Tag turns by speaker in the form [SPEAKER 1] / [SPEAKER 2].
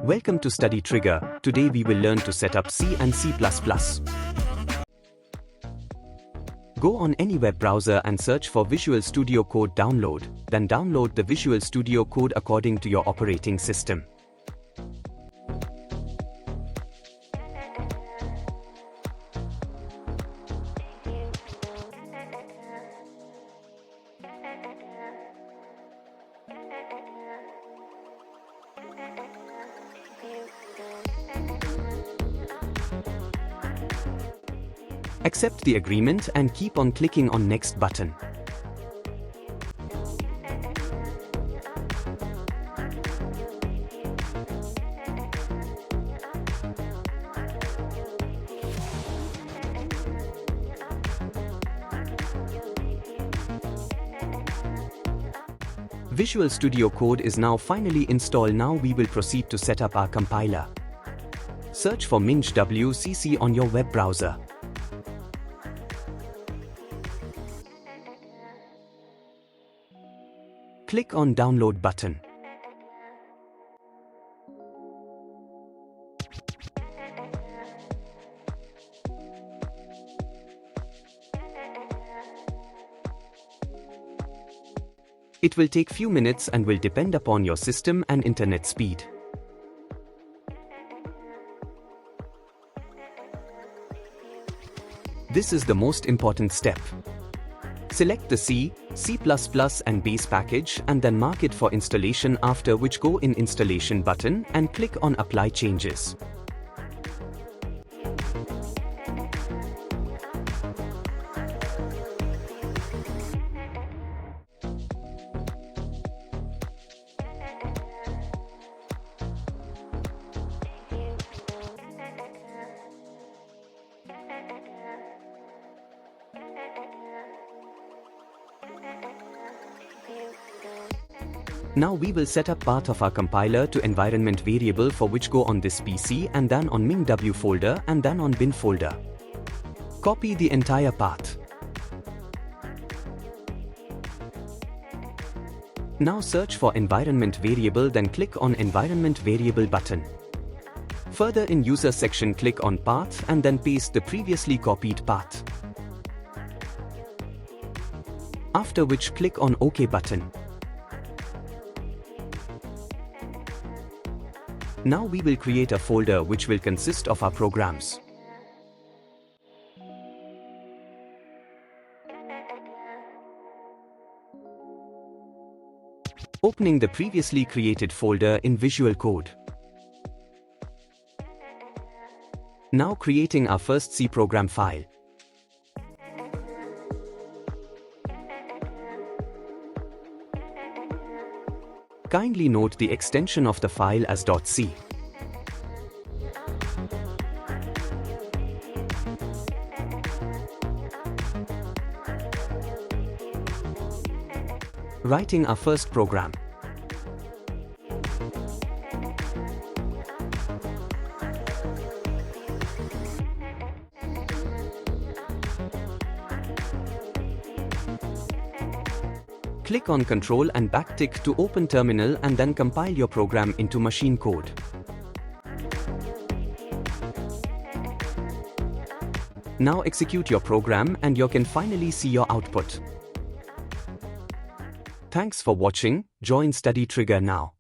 [SPEAKER 1] Welcome to Study Trigger. Today we will learn to set up C and C++. Go on any web browser and search for Visual Studio Code download, then download the Visual Studio Code according to your operating system. Accept the agreement and keep on clicking on Next button. Visual Studio Code is now finally installed. Now we will proceed to set up our compiler. Search for MinGWCC on your web browser. Click on Download button. It will take few minutes and will depend upon your system and internet speed. This is the most important step. Select the C, C++ and base package and then mark it for installation, after which go in Installation button and click on Apply Changes. Now we will set up part of our compiler to environment variable, for which go on this PC and then on MinGW folder and then on bin folder. Copy the entire path. Now search for environment variable, then click on Environment Variable button. Further in User section, click on Path and then paste the previously copied path. After which click on OK button. Now we will create a folder which will consist of our programs. Opening the previously created folder in Visual Code. Now creating our first C program file. Kindly note the extension of the file as .c. Writing our first program. Click on Ctrl and backtick to open terminal and then compile your program into machine code. Now execute your program and you can finally see your output. Thanks for watching. Join Study Trigger now.